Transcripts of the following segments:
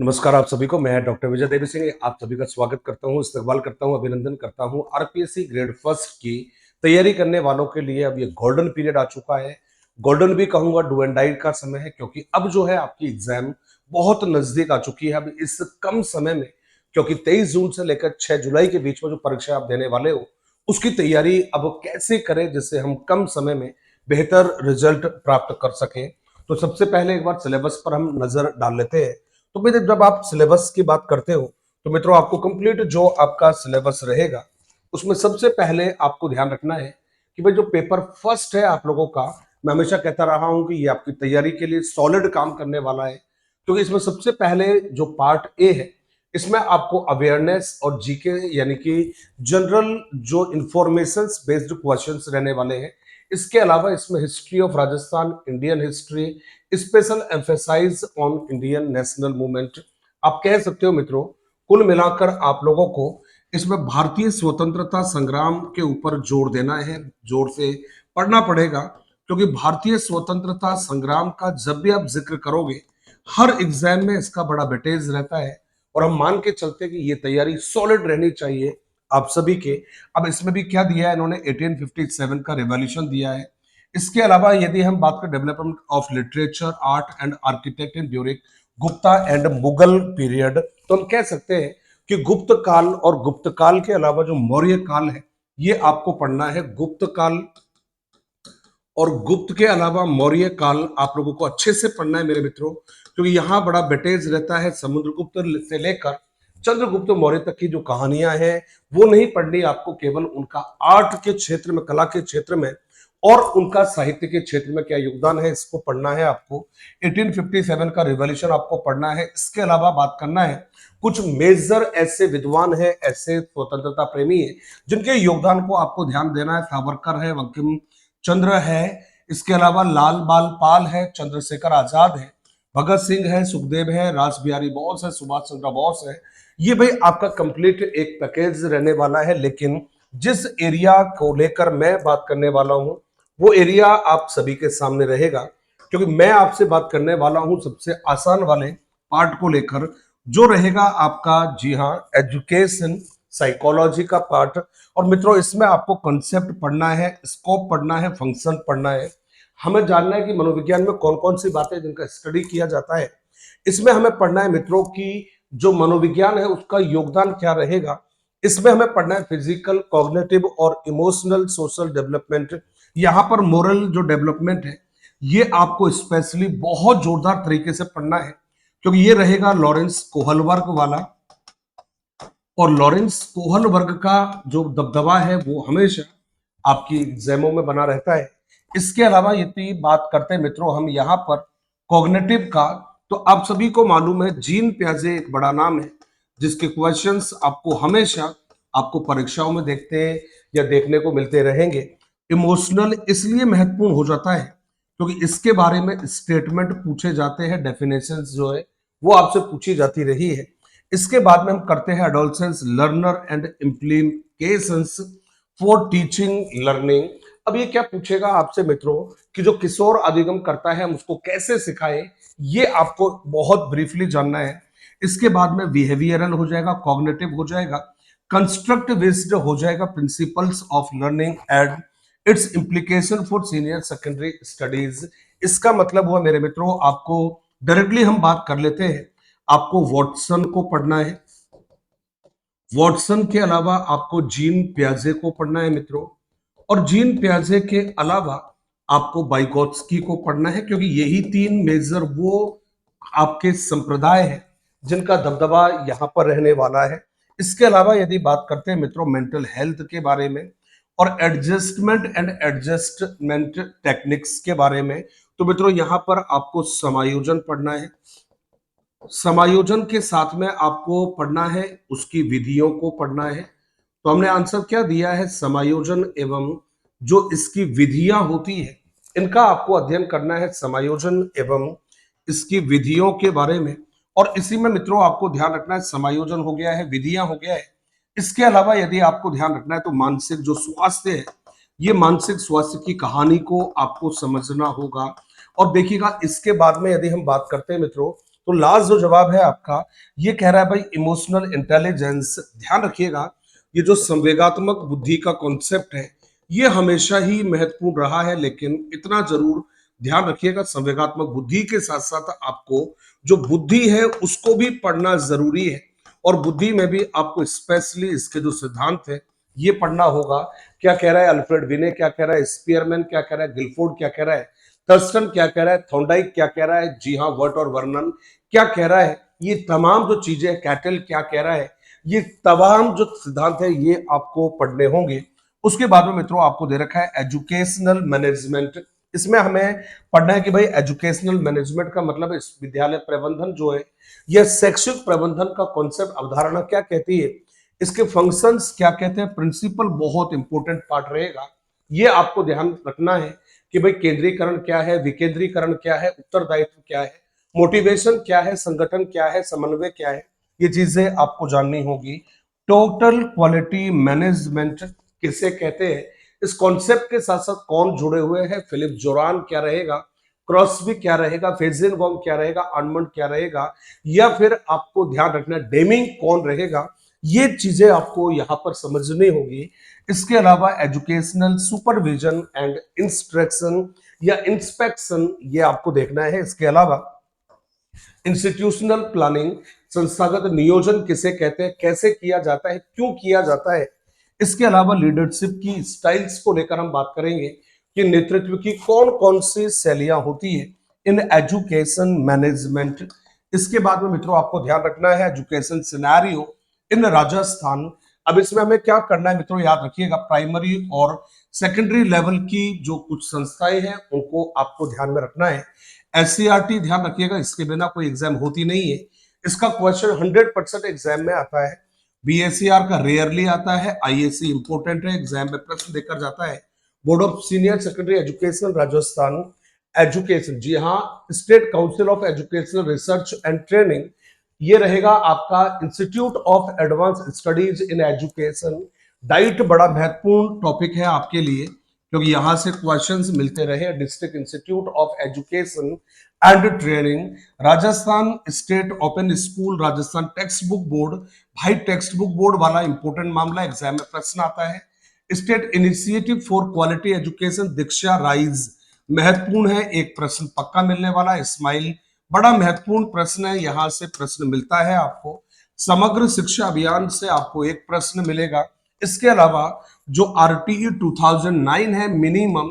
नमस्कार आप सभी को। मैं डॉक्टर विजय देवी सिंह आप सभी का स्वागत करता हूं, इस्तकबाल करता हूं, अभिनंदन करता हूं। आरपीएससी ग्रेड फर्स्ट की तैयारी करने वालों के लिए अब ये गोल्डन पीरियड आ चुका है। गोल्डन भी कहूंगा, डू एंड डाई का समय है, क्योंकि अब जो है आपकी एग्जाम बहुत नजदीक आ चुकी है। अब इस कम समय में, क्योंकि 23 जून से लेकर 6 जुलाई के बीच में जो परीक्षा आप देने वाले हो, उसकी तैयारी अब कैसे करें जिससे हम कम समय में बेहतर रिजल्ट प्राप्त कर सकें। तो सबसे पहले एक बार सिलेबस पर हम नजर डाल लेते हैं। तो भाई जब आप सिलेबस की बात करते हो तो मित्रों आपको कंप्लीट जो आपका सिलेबस रहेगा उसमें सबसे पहले आपको ध्यान रखना है कि भाई जो पेपर फर्स्ट है आप लोगों का, मैं हमेशा कहता रहा हूं कि ये आपकी तैयारी के लिए सॉलिड काम करने वाला है। क्योंकि इसमें सबसे पहले जो पार्ट ए है, इसमें आपको अवेयरनेस और जीके यानी कि जनरल जो इंफॉर्मेशन बेस्ड क्वेश्चंस रहने वाले हैं। इसके अलावा इसमें history of Rajasthan, Indian history, special emphasise on Indian national movement. आप कह सकते हो मित्रों, कुल मिलाकर आप लोगों को इसमें भारतीय स्वतंत्रता संग्राम के ऊपर जोर देना है, जोर से पढ़ना पड़ेगा। क्योंकि भारतीय स्वतंत्रता संग्राम का जब भी आप जिक्र करोगे, हर एग्जाम में इसका बड़ा वेटेज रहता है। और हम मान के चलते कि ये तैयारी सॉलिड रहनी चाहिए आप सभी के। अब इसमें भी क्या दिया है इन्होंने, 1857 का रिवॉल्यूशन दिया है। इसके अलावा यदि हम बात करें development of literature, art and architect in during Gupta and Mughal period, तो हम कह सकते हैं कि गुप्त काल और गुप्त काल के अलावा जो मौर्य काल है ये आपको पढ़ना है। गुप्त काल और गुप्त के अलावा मौर्य काल आप लोगों को अच्छे से पढ़ना है मेरे मित्रों, क्योंकि यहाँ बड़ा वेटेज रहता है। समुद्रगुप्त से लेकर चंद्रगुप्त मौर्य तक की जो कहानियां हैं वो नहीं पढ़नी आपको, केवल उनका आर्ट के क्षेत्र में, कला के क्षेत्र में और उनका साहित्य के क्षेत्र में क्या योगदान है इसको पढ़ना है आपको। 1857 का रिवॉल्यूशन आपको पढ़ना है। इसके अलावा बात करना है कुछ मेजर ऐसे विद्वान है, ऐसे स्वतंत्रता प्रेमी है जिनके योगदान को आपको ध्यान देना है। सावरकर है, बंकिम चंद्र है, इसके अलावा लाल बाल पाल है, चंद्रशेखर आजाद है, भगत सिंह है, सुखदेव है, रास बिहारी बोस है, सुभाष चंद्र बोस है। ये भाई आपका कंप्लीट एक पैकेज रहने वाला है। लेकिन जिस एरिया को लेकर मैं बात करने वाला हूं वो एरिया आप सभी के सामने रहेगा, क्योंकि मैं आपसे बात करने वाला हूं सबसे आसान वाले पार्ट को लेकर, जो रहेगा आपका, जी हाँ, एजुकेशन साइकोलॉजी का पार्ट। और मित्रों इसमें आपको कंसेप्ट पढ़ना है, स्कोप पढ़ना है, फंक्शन पढ़ना है। हमें जानना है कि मनोविज्ञान में कौन कौन सी बातें जिनका स्टडी किया जाता है। इसमें हमें पढ़ना है मित्रों की जो मनोविज्ञान है उसका योगदान क्या रहेगा। इसमें हमें पढ़ना है फिजिकल, कॉग्निटिव और इमोशनल सोशल डेवलपमेंट। यहाँ पर मोरल जो डेवलपमेंट है ये आपको स्पेशली बहुत जोरदार तरीके से पढ़ना है, क्योंकि ये रहेगा लॉरेंस कोहलवर्ग वाला। और लॉरेंस कोहल वर्ग का जो दबदबा है वो हमेशा आपकी एग्जामों में बना रहता है। इसके अलावा यदि बात करते हैं मित्रों हम यहाँ पर कॉग्निटिव का, तो आप सभी को मालूम है जीन पियाजे एक बड़ा नाम है जिसके क्वेश्चंस आपको हमेशा आपको परीक्षाओं में देखते हैं या देखने को मिलते रहेंगे। इमोशनल इसलिए महत्वपूर्ण हो जाता है क्योंकि इसके बारे में स्टेटमेंट पूछे जाते हैं, डेफिनेशंस जो है वो आपसे पूछी जाती रही है। इसके बाद में हम करते हैं adolescence learner and implications for teaching learning. अब ये क्या पूछेगा आपसे मित्रों कि जो किशोर अधिगम करता है हम उसको कैसे सिखाएं, ये आपको बहुत ब्रीफली जानना है। इसके बाद में बिहेवियरल हो जाएगा, कॉग्निटिव हो जाएगा, कंस्ट्रक्टिविस्ट हो जाएगा, principles of learning and it's implication for senior secondary studies. इसका मतलब हुआ मेरे मित्रों, आपको डायरेक्टली हम बात कर लेते हैं। आपको वॉटसन को पढ़ना है, वॉटसन के अलावा आपको जीन पियाजे को पढ़ना है मित्रों, और जीन पियाजे के अलावा आपको बाइगोत्स्की को पढ़ना है, क्योंकि यही तीन मेजर वो आपके संप्रदाय है जिनका दबदबा यहाँ पर रहने वाला है। इसके अलावा यदि बात करते हैं मित्रों मेंटल हेल्थ के बारे में और एडजस्टमेंट एंड एडजस्टमेंट टेक्निक्स के बारे में, तो मित्रों यहाँ पर आपको समायोजन पढ़ना है। समायोजन के साथ में आपको पढ़ना है उसकी विधियों को पढ़ना है। तो हमने आंसर क्या दिया है, समायोजन एवं जो इसकी विधियां होती है इनका आपको अध्ययन करना है, समायोजन एवं इसकी विधियों के बारे में। और इसी में मित्रों आपको ध्यान रखना है, समायोजन हो गया है, विधियां हो गया है। इसके अलावा यदि आपको ध्यान रखना है तो मानसिक जो स्वास्थ्य है, ये मानसिक स्वास्थ्य की कहानी को आपको समझना होगा। और देखिएगा इसके बाद में यदि हम बात करते हैं मित्रों तो लास्ट जो जवाब है आपका, ये कह रहा है भाई इमोशनल इंटेलिजेंस। ध्यान रखिएगा, ये जो संवेगात्मक बुद्धि का कॉन्सेप्ट है, ये हमेशा ही महत्वपूर्ण रहा है, लेकिन इतना जरूर ध्यान रखिएगा, संवेगात्मक बुद्धि के साथ साथ आपको जो बुद्धि है उसको भी पढ़ना जरूरी है। और बुद्धि में भी आपको स्पेशली इसके जो सिद्धांत है ये पढ़ना होगा। क्या कह रहा है अल्फ्रेड विने, क्या कह रहा है स्पीयरमैन, क्या कह रहा है गिलफोर्ड, क्या कह रहा है थर्स्टन, क्या कह रहा है थॉर्नडाइक, क्या कह रहा है, जी हाँ, वर्ट और वर्नन क्या कह रहा है, ये तमाम जो चीजें, कैटल क्या कह रहा है, ये तमाम जो सिद्धांत है ये आपको पढ़ने होंगे। उसके बाद में मित्रों आपको दे रखा है एजुकेशनल मैनेजमेंट। इसमें हमें पढ़ना है कि भाई एजुकेशनल मैनेजमेंट का मतलब इस विद्यालय प्रबंधन जो है, यह शैक्षिक प्रबंधन का कॉन्सेप्ट, अवधारणा क्या कहती है, इसके फंक्शंस क्या कहते हैं, प्रिंसिपल बहुत इंपॉर्टेंट पार्ट रहेगा। ये आपको ध्यान रखना है कि भाई केंद्रीकरण क्या है, विकेंद्रीकरण क्या है, उत्तरदायित्व क्या है, मोटिवेशन क्या है, संगठन क्या है, समन्वय क्या है, ये चीजें आपको जाननी होगी। टोटल क्वालिटी मैनेजमेंट किसे कहते हैं, इस कॉन्सेप्ट के साथ साथ कौन जुड़े हुए हैं, फिलिप जोरान क्या रहेगा, क्रॉसबी क्या रहेगा, फेजेनबॉम क्या रहेगा, आर्नमंड क्या रहेगा, या फिर आपको ध्यान रखना डेमिंग कौन रहेगा, ये चीजें आपको यहां पर समझनी होगी। इसके अलावा एजुकेशनल सुपरविजन एंड इंस्ट्रक्शन या इंस्पेक्शन ये आपको देखना है। इसके अलावा इंस्टीट्यूशनल प्लानिंग, संस्थागत नियोजन किसे कहते हैं, कैसे किया जाता है, क्यों किया जाता है। इसके अलावा लीडरशिप की स्टाइल्स को लेकर हम बात करेंगे कि नेतृत्व की कौन कौन सी शैलियां होती है इन एजुकेशन मैनेजमेंट। इसके बाद में मित्रों आपको ध्यान रखना है एजुकेशन सिनेरियो इन राजस्थान। अब इसमें हमें क्या करना है मित्रों, याद रखिएगा, प्राइमरी और सेकेंडरी लेवल की जो कुछ संस्थाएं हैं उनको आपको ध्यान में रखना है। एससीईआरटी ध्यान रखिएगा, इसके बिना कोई एग्जाम होती नहीं है। इसका क्वेश्चन 100% एग्जाम में आता है। बीएससीआर का रेयरली आता है, आईएससी इंपोर्टेंट है, एग्जाम में प्रश्न देकर जाता है। Board of senior secondary education Rajasthan education, जी हाँ, state council of educational research and training, ये रहेगा आपका institute of advance studies in education. DIET बड़ा महत्वपूर्ण टॉपिक है आपके लिए, क्योंकि यहां से क्वेश्चंस मिलते रहे। District institute of education and training, Rajasthan state open school, Rajasthan text book board, भाई टेक्स्ट बुक बोर्ड वाला इंपॉर्टेंट मामला, एग्जाम में प्रश्न आता है। State initiative for quality education Diksha rise, महत्वपूर्ण है, एक प्रश्न पक्का मिलने वाला है। स्माइल बड़ा महत्वपूर्ण प्रश्न है, यहां से प्रश्न मिलता है आपको। समग्र शिक्षा अभियान से आपको एक प्रश्न मिलेगा। इसके अलावा जो आरटीई 2009 है, मिनिमम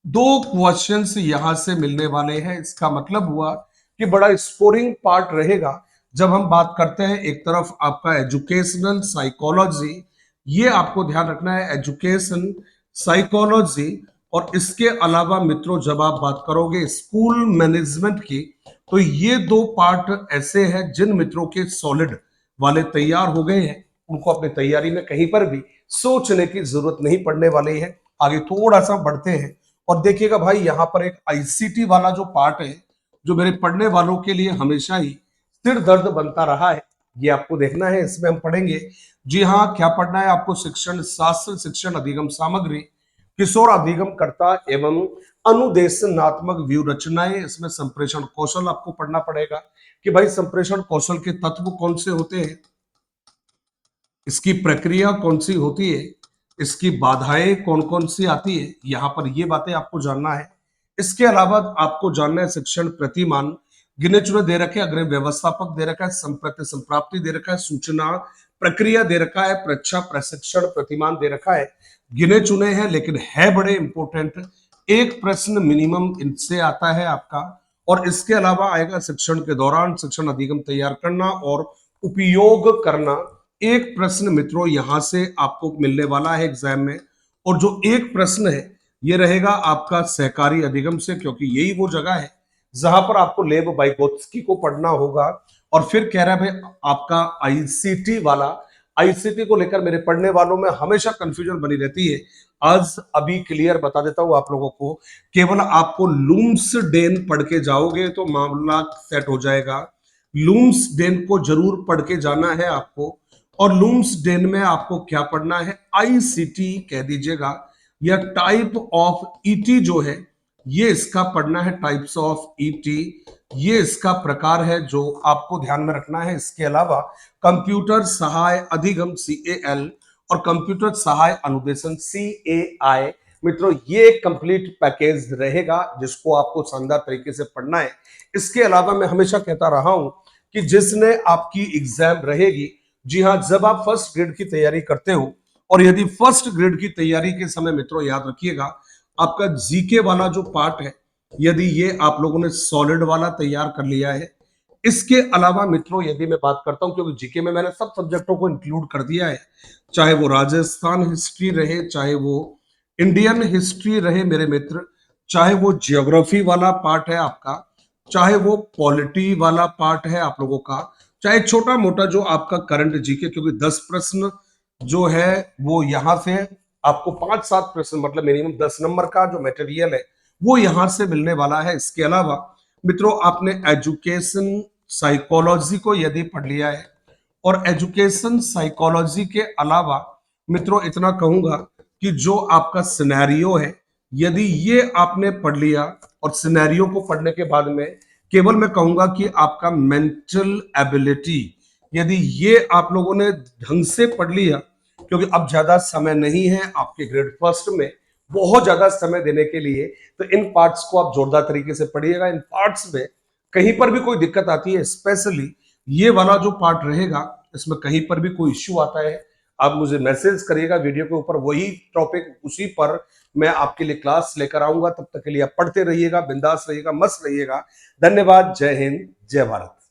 2 क्वेश्चंस यहां से मिलने वाले हैं। इसका मतलब हुआ कि बड़ा स्कोरिंग पार्ट रहेगा। जब हम बात करते हैं एक तरफ आपका एजुकेशनल साइकोलॉजी, ये आपको ध्यान रखना है, एजुकेशन साइकोलॉजी। और इसके अलावा मित्रों जब आप बात करोगे स्कूल मैनेजमेंट की, तो ये 2 पार्ट ऐसे हैं जिन मित्रों के सॉलिड वाले तैयार हो गए हैं, उनको अपनी तैयारी में कहीं पर भी सोचने की जरूरत नहीं पड़ने वाली है। आगे थोड़ा सा बढ़ते हैं और देखिएगा भाई, यहाँ पर एक आईसीटी वाला जो पार्ट है, जो मेरे पढ़ने वालों के लिए हमेशा ही सिर दर्द बनता रहा है, ये आपको देखना है। इसमें हम पढ़ेंगे, जी हाँ, क्या पढ़ना है आपको, शिक्षण शास्त्र, शिक्षण अधिगम सामग्री, किशोर अधिगम कर्ता एवं अनुदेशनात्मक व्यू रचनाएं। इसमें संप्रेषण कौशल आपको पढ़ना पड़ेगा कि भाई संप्रेषण कौशल के तत्व कौन से होते हैं, इसकी प्रक्रिया कौन सी होती है, इसकी बाधाएं कौन कौन सी आती है, यहां पर ये बातें आपको जानना है। इसके अलावा आपको जानना है शिक्षण प्रतिमान, गिने चुने दे रखे, अग्रिम व्यवस्थापक दे रखा है, संप्रति संप्राप्ति दे रखा है, सूचना प्रक्रिया दे रखा है, परीक्षा प्रशिक्षण प्रतिमान दे रखा है। गिने चुने हैं लेकिन है बड़े इंपॉर्टेंट, एक प्रश्न मिनिमम इनसे आता है आपका। और इसके अलावा आएगा शिक्षण के दौरान शिक्षण अधिगम तैयार करना और उपयोग करना। एक प्रश्न मित्रों यहां से आपको मिलने वाला है एग्जाम में, और जो एक प्रश्न है ये रहेगा आपका सहकारी अधिगम से, क्योंकि यही वो जगह है जहां पर आपको लेब वाइगोत्स्की को पढ़ना होगा। और फिर कह रहा है भाई आपका आईसीटी वाला, आईसीटी को लेकर मेरे पढ़ने वालों में हमेशा कंफ्यूजन बनी रहती है। आज अभी क्लियर बता देता हूं आप लोगों को, केवल आपको लूम्सडेन पढ़ के जाओगे तो मामला सेट हो जाएगा। लूम्सडेन को जरूर पढ़ के जाना है आपको। और लूम्सडेन में आपको क्या पढ़ना है, आईसीटी कह दीजिएगा, या टाइप ऑफ ईटी जो है ये इसका पढ़ना है टाइप्स ऑफ ईटी, ये इसका प्रकार है जो आपको ध्यान में रखना है। इसके अलावा कंप्यूटर सहाय अधिगम CAL और कंप्यूटर सहाय अनुदेशन CAI, मित्रों ये एक कंप्लीट पैकेज रहेगा जिसको आपको शानदार तरीके से पढ़ना है। इसके अलावा मैं हमेशा कहता रहा हूं कि जिसने आपकी एग्जाम रहेगी, जी हां, जब आप फर्स्ट ग्रेड की तैयारी करते हो और यदि फर्स्ट ग्रेड की तैयारी के समय मित्रों याद रखिएगा आपका जीके वाला जो पार्ट है, यदि ये आप लोगों ने सॉलिड वाला तैयार कर लिया है, इसके अलावा मित्रों यदि मैं बात करता हूं, क्योंकि जीके में मैंने सब सब्जेक्टों को इंक्लूड कर दिया है, चाहे वो राजस्थान हिस्ट्री रहे, चाहे वो इंडियन हिस्ट्री रहे मेरे मित्र, चाहे वो जियोग्राफी वाला पार्ट है आपका, चाहे वो पॉलिटी वाला पार्ट है आप लोगों का, चाहे छोटा मोटा जो आपका करंट जीके, क्योंकि 10 प्रश्न जो है वो यहां से आपको 5-7 प्रश्न मतलब मिनिमम 10 नंबर का जो मटेरियल है वो यहां से मिलने वाला है। इसके अलावा मित्रों आपने एजुकेशन साइकोलॉजी को यदि पढ़ लिया है और एजुकेशन साइकोलॉजी के अलावा मित्रों इतना कहूंगा कि जो आपका सिनेरियो है, यदि ये आपने पढ़ लिया और सिनेरियो को पढ़ने के बाद में केवल मैं कहूंगा कि आपका मेंटल एबिलिटी, यदि ये आप लोगों ने ढंग से पढ़ लिया, क्योंकि अब ज्यादा समय नहीं है आपके ग्रेड फर्स्ट में बहुत ज्यादा समय देने के लिए, तो इन पार्ट्स को आप जोरदार तरीके से पढ़िएगा। इन पार्ट्स में कहीं पर भी कोई दिक्कत आती है, स्पेशली ये वाला जो पार्ट रहेगा, इसमें कहीं पर भी कोई इश्यू आता है आप मुझे मैसेज करिएगा वीडियो के ऊपर, वही टॉपिक उसी पर मैं आपके लिए क्लास लेकर आऊंगा। तब तक के लिए आप पढ़ते रहिएगा, बिंदास रहिएगा, मस्त रहिएगा। धन्यवाद। जय हिंद, जय भारत।